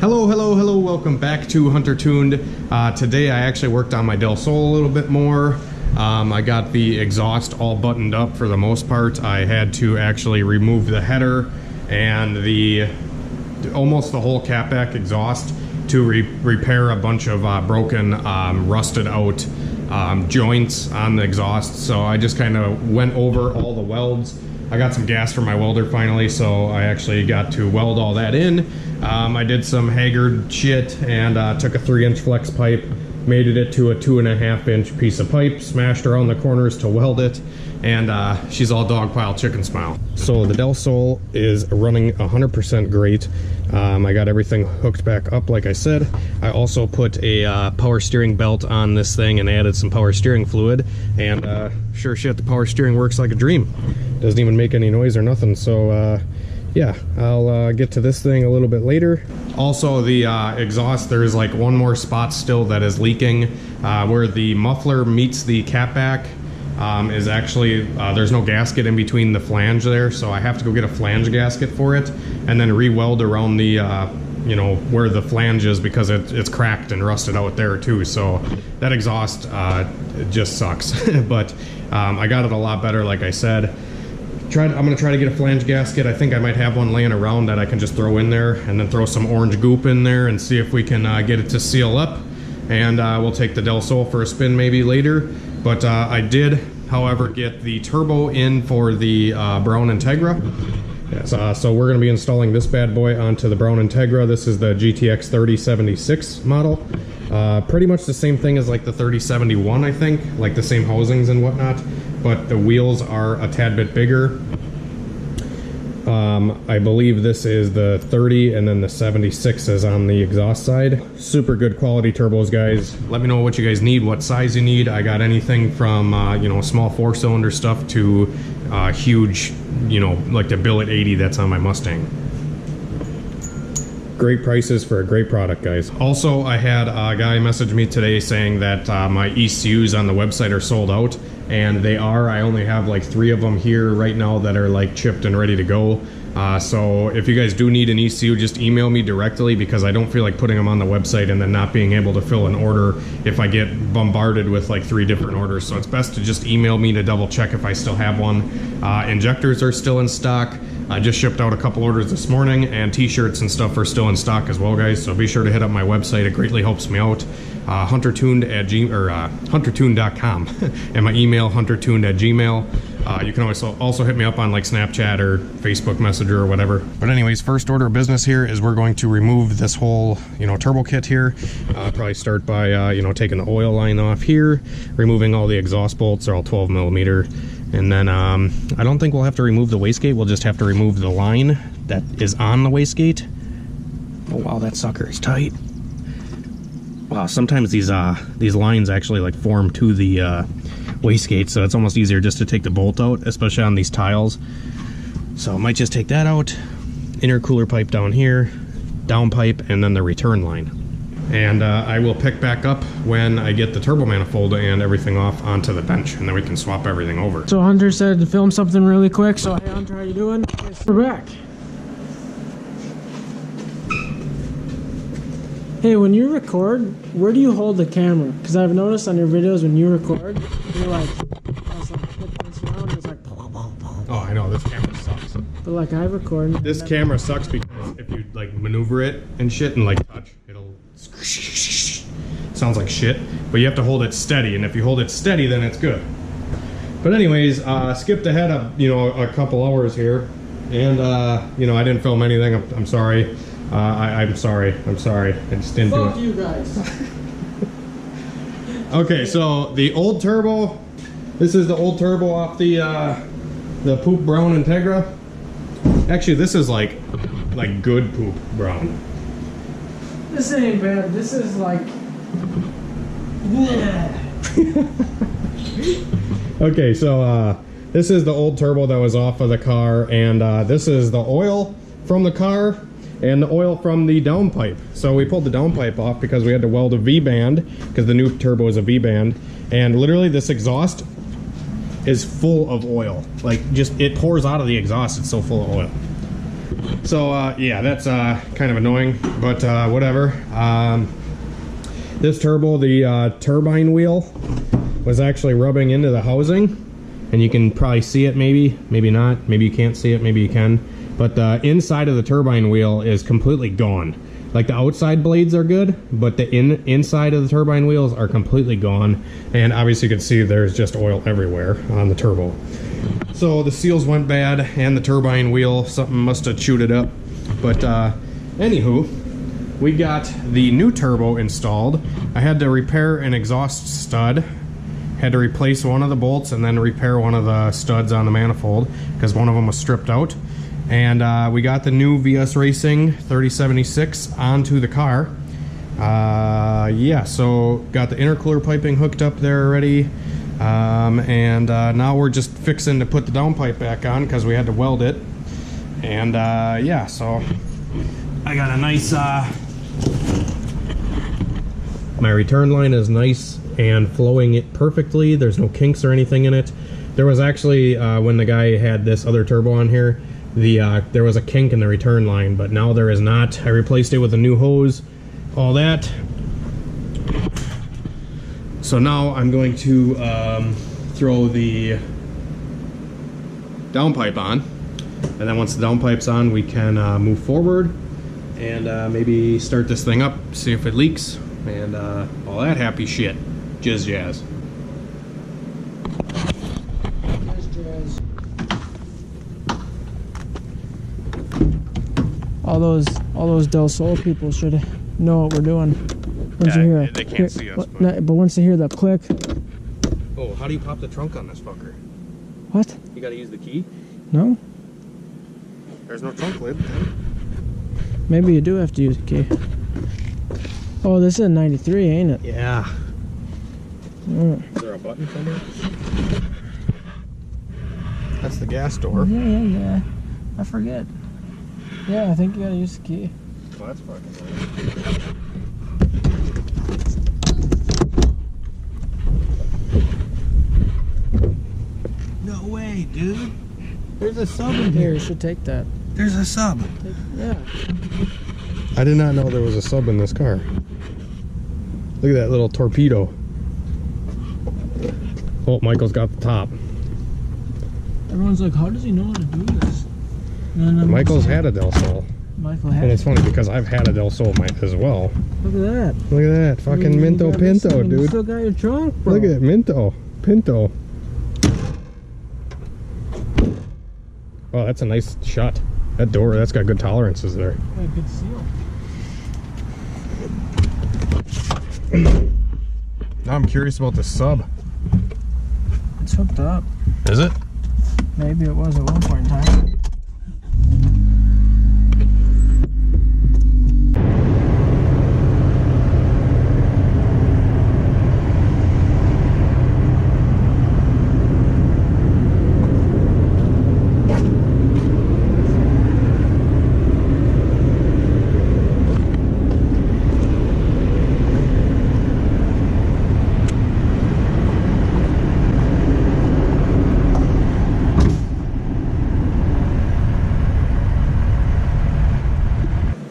Hello, welcome back to Hunter Tuned. Today I actually worked on my Del Sol a little bit more. I got the exhaust all buttoned up for the most part. I had to actually remove the header and almost the whole catback exhaust to repair a bunch of broken, rusted out joints on the exhaust. So I just kind of went over all the welds. I got some gas from my welder finally, so I actually got to weld all that in. I did some Haggard shit and took a 3-inch flex pipe, made it to a 2.5-inch piece of pipe, smashed around the corners to weld it, and she's all dog pile chicken smile. So the Del Sol is running 100% great. I got everything hooked back up like I said. I also put a power steering belt on this thing and added some power steering fluid, and sure shit, the power steering works like a dream. Doesn't even make any noise or nothing, so yeah, I'll get to this thing a little bit later. Also, the exhaust, there's like one more spot still that is leaking. Where the muffler meets the catback is actually, there's no gasket in between the flange there, so I have to go get a flange gasket for it and then re-weld around the, you know, where the flange is, because it's cracked and rusted out there too. So that exhaust it just sucks. But I got it a lot better, like I said. I'm going to try to get a flange gasket. I think I might have one laying around that I can just throw in there, and then throw some orange goop in there and see if we can get it to seal up. And we'll take the Del Sol for a spin maybe later. But I did, however, get the turbo in for the Brown Integra. Yes, so we're going to be installing this bad boy onto the Brown Integra. This is the GTX 3076 model. Pretty much the same thing as like the 3071, I think, like the same housings and whatnot, but the wheels are a tad bit bigger. I believe this is the 30 and then the 76 is on the exhaust side. Super good quality turbos, guys. Let me know what you guys need, what size you need. I got anything from you know, small 4-cylinder stuff to huge, you know, like the Billet 80 that's on my Mustang. Great prices for a great product, guys. Also, I had a guy message me today saying that my ECUs on the website are sold out, and they are. I only have like 3 of them here right now that are like chipped and ready to go. So if you guys do need an ECU, just email me directly, because I don't feel like putting them on the website and then not being able to fill an order if I get bombarded with like 3 different orders. So it's best to just email me to double check if I still have one. Injectors are still in stock. I just shipped out a couple orders this morning, and t-shirts and stuff are still in stock as well, guys. So be sure to hit up my website. It greatly helps me out. huntertuned.com and my email, huntertuned@gmail. You can also hit me up on like Snapchat or Facebook Messenger or whatever. But anyways, first order of business here is we're going to remove this whole, you know, turbo kit here. Probably start by you know, taking the oil line off here, removing all the exhaust bolts. They're all 12mm. And then I don't think we'll have to remove the wastegate. We'll just have to remove the line that is on the wastegate. Oh wow, that sucker is tight. Wow, sometimes these lines actually like form to the wastegate, so it's almost easier just to take the bolt out, especially on these tiles. So I might just take that out. Intercooler pipe down here, down pipe, and then the return line. And I will pick back up when I get the turbo manifold and everything off onto the bench, and then we can swap everything over. So Hunter said to film something really quick, so hey Hunter, how you doing? Yes, we're back. Hey, when you record, where do you hold the camera? Because I've noticed on your videos when you record, you're like, it's like, oh, I know, this camera sucks. But like I record. This camera sucks because if you like maneuver it and shit and like touch, it'll sounds like shit. But you have to hold it steady, and if you hold it steady, then it's good. But anyways, skipped ahead of, you know, a couple hours here, and you know, I didn't film anything. I'm sorry. I'm sorry. I just didn't do it. Fuck you guys. Okay, so the old turbo. This is the old turbo off the poop Brown Integra. Actually, this is like good poop brown. This ain't bad. This is like. Okay, so this is the old turbo that was off of the car, and this is the oil from the car and the oil from the downpipe. So we pulled the downpipe off because we had to weld a V-band, because the new turbo is a V-band, and literally this exhaust is full of oil. Like, just, it pours out of the exhaust, it's so full of oil. So yeah, that's kind of annoying, but whatever. This turbo, the turbine wheel was actually rubbing into the housing, and you can probably see it, maybe not, maybe you can't see it, maybe you can, but the inside of the turbine wheel is completely gone. Like the outside blades are good, but the inside of the turbine wheels are completely gone, and obviously you can see there's just oil everywhere on the turbo. So the seals went bad, and the turbine wheel, something must have chewed it up. But anywho, we got the new turbo installed. I had to repair an exhaust stud, had to replace one of the bolts, and then repair one of the studs on the manifold because one of them was stripped out. And we got the new VS Racing 3076 onto the car. Yeah, so got the intercooler piping hooked up there already. And now we're just fixing to put the downpipe back on because we had to weld it. And yeah, so I got a nice my return line is nice and flowing it perfectly. There's no kinks or anything in it. There was actually when the guy had this other turbo on here, there was a kink in the return line, but now there is not. I replaced it with a new hose, all that. So now I'm going to throw the downpipe on, and then once the downpipe's on, we can move forward and maybe start this thing up, see if it leaks, and all that happy shit. Jizz jazz. All those Del Sol people should know what we're doing. Once you hear they can't see us. But once they hear the click. Oh, how do you pop the trunk on this fucker? What? You gotta use the key? No? There's no trunk lid. Maybe you do have to use a key. Oh, this is a 93, ain't it? Yeah. Mm. Is there a button somewhere? That's the gas door. Yeah. I forget. Yeah, I think you gotta use the key. Well, that's fucking nice. No way, dude. There's a sub in here. You should take that. There's a sub. Yeah. I did not know there was a sub in this car. Look at that little torpedo. Oh, Michael's got the top. Everyone's like, how does he know how to do this? Michael's had a Del Sol. Michael has. And it's funny because I've had a Del Sol as well. Look at that. Look at that. Fucking Minto Pinto, dude. You still got your trunk, bro. Look at it. Minto. Pinto. Oh, that's a nice shot. That door, that's got good tolerances there. Yeah, good seal. Now I'm curious about the sub. It's hooked up. Is it? Maybe it was at one point in time.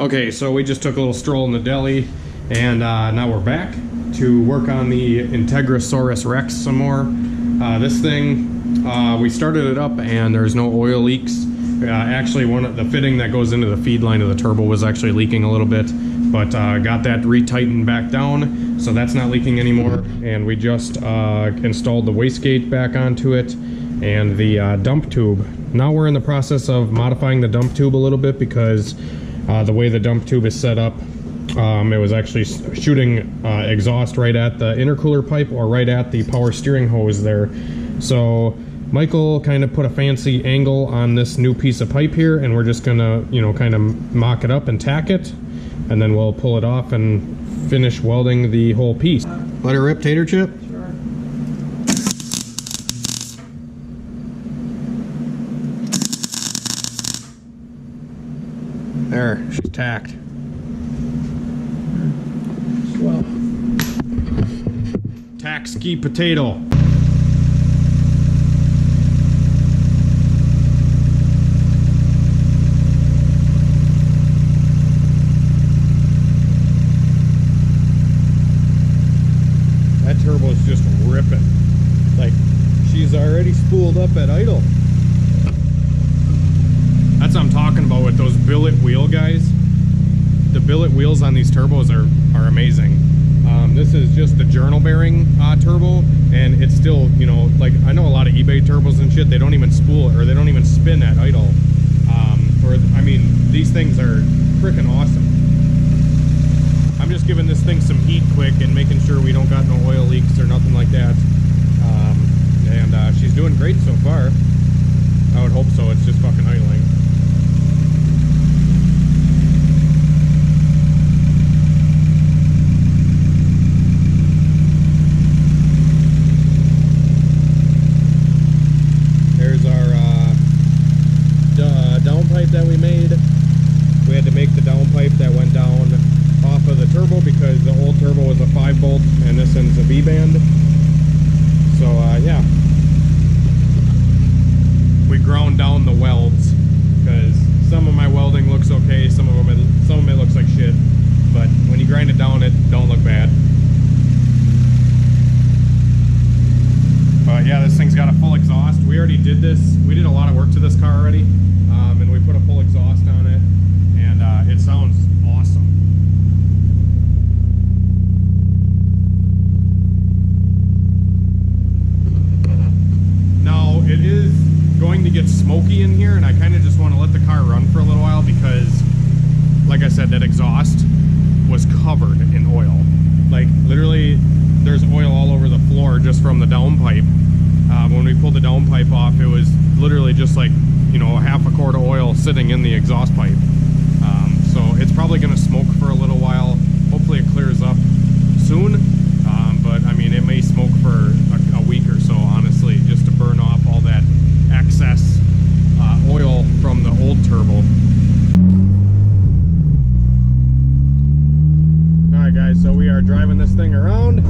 Okay, so we just took a little stroll in the deli, and now we're back to work on the Integra Rex some more. This thing, we started it up and there's no oil leaks. Actually, one of the fitting that goes into the feed line of the turbo was actually leaking a little bit, but got that retightened back down, so that's not leaking anymore. And we just installed the wastegate back onto it and the dump tube. Now we're in the process of modifying the dump tube a little bit because the way the dump tube is set up, it was actually shooting exhaust right at the intercooler pipe or right at the power steering hose there. So Michael kind of put a fancy angle on this new piece of pipe here, and we're just gonna, you know, kind of mock it up and tack it, and then we'll pull it off and finish welding the whole piece. Let her rip, Tater Chip. There, she's tacked. Well, Tack ski potato. turbo is just ripping. Like, she's already spooled up at idle. That's what I'm talking about with those billet wheel, guys. The billet wheels on these turbos are amazing. This is just the journal bearing turbo, and it's still, you know, like, I know a lot of eBay turbos and shit, they don't even spool or they don't even spin at idle. I mean, these things are freaking awesome. I'm just giving this thing some heat quick and making sure we don't got no oil leaks or nothing like that. And she's doing great so far. I would hope so. It's just fucking idling. There's our downpipe that we made. We had to make the downpipe that went down off of the turbo because the old turbo was a 5-bolt and this one's a V-band. So yeah, we ground down the welds because some of my welding looks okay, some of it looks like shit, but when you grind it down, it don't look bad. But yeah, this thing's got a full exhaust. We already did this. We did a lot of work to this car already, and we put a full exhaust on it, and it sounds awesome. Now, it is going to get smoky in here, and I kind of just want to let the car run for a little while because, like I said, that exhaust was covered in oil. Like, literally, there's oil all over the floor just from the downpipe. When we pulled the downpipe off, it was literally just like, you know, half a quart of oil sitting in the exhaust pipe. So it's probably going to smoke for a little while. Hopefully it clears up soon. But I mean, it may smoke for a week or so, honestly, just to burn off all that excess oil from the old turbo. Alright guys, so we are driving this thing around,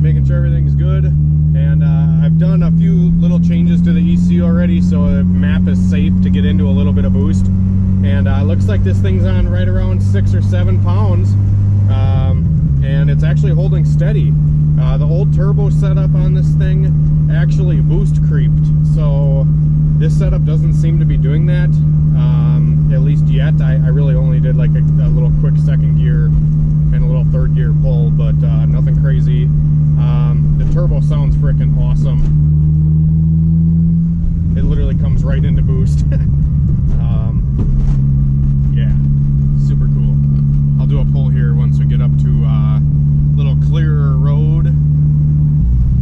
making sure everything's good, and I've done a few little changes to the ECU already, so the map is safe to get into a little bit of boost. And looks like this thing's on right around 6 or 7 pounds, and it's actually holding steady. The old turbo setup on this thing actually boost creeped, so this setup doesn't seem to be doing that, at least yet. I really only did like a little quick second gear and a little third gear pull, but nothing crazy. The turbo sounds freaking awesome. It literally comes right into boost. Yeah, super cool. I'll do a pull here once we get up to a little clearer road.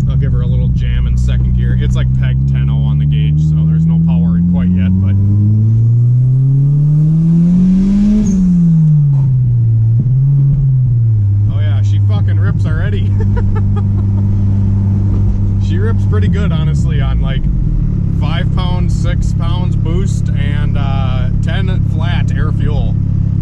I'll give her a little jam in second gear. It's like peg 10-0 on the gauge, so there's no power quite yet, but oh yeah, she fucking rips already. She rips pretty good, honestly, on like 5 pounds, 6 pounds boost and 10 flat air fuel.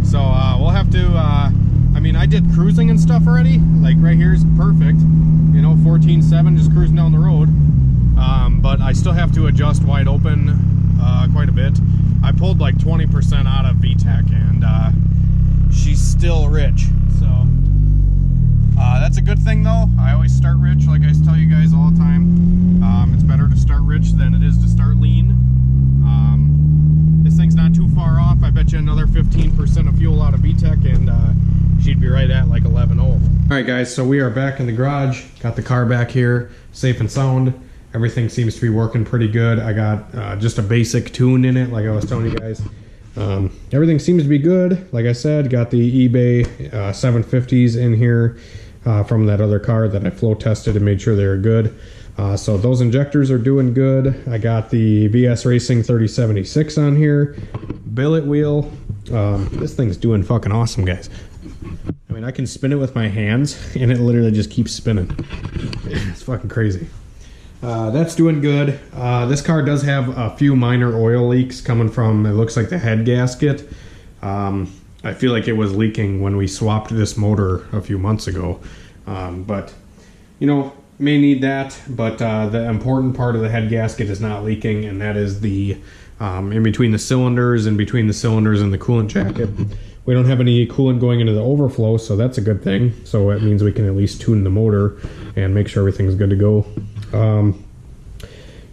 So we'll have to, I mean, I did cruising and stuff already. Like right here is perfect, you know, 14.7, just cruising down the road. But I still have to adjust wide open quite a bit. I pulled like 20% out of VTEC, and she's still rich. So that's a good thing though. I always start rich, like I tell you guys all the time. It's better to start rich than it is to start lean. This thing's not too far off. I bet you another 15% of fuel out of VTEC, and she'd be right at like 11.0. All right guys, so we are back in the garage. Got the car back here, safe and sound. Everything seems to be working pretty good. I got just a basic tune in it, like I was telling you guys. Everything seems to be good. Like I said, got the eBay 750s in here from that other car that I flow tested and made sure they were good. So those injectors are doing good. I got the VS Racing 3076 on here. Billet wheel. This thing's doing fucking awesome, guys. I mean, I can spin it with my hands and it literally just keeps spinning. It's fucking crazy. That's doing good. This car does have a few minor oil leaks coming from, it looks like, the head gasket. I feel like it was leaking when we swapped this motor a few months ago. But, you know, may need that, but the important part of the head gasket is not leaking, and that is the in between the cylinders and between the cylinders and the coolant jacket, we don't have any coolant going into the overflow, so that's a good thing. So it means we can at least tune the motor and make sure everything's good to go.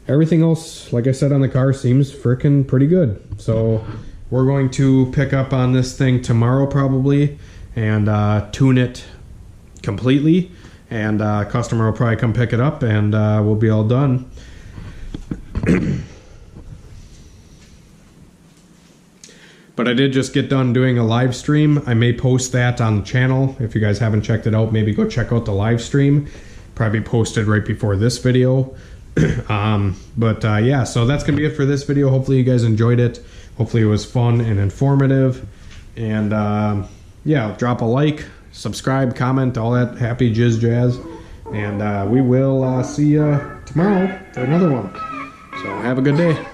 Everything else, like I said, on the car seems freaking pretty good. So we're going to pick up on this thing tomorrow probably and tune it completely. And customer will probably come pick it up and we'll be all done. But I did just get done doing a live stream. I may post that on the channel. If you guys haven't checked it out, maybe go check out the live stream. Probably posted right before this video. Yeah, so that's gonna be it for this video. Hopefully you guys enjoyed it. Hopefully it was fun and informative. And yeah, drop a like, subscribe, comment, all that happy jizz jazz. And we will see you tomorrow for another one. So have a good day.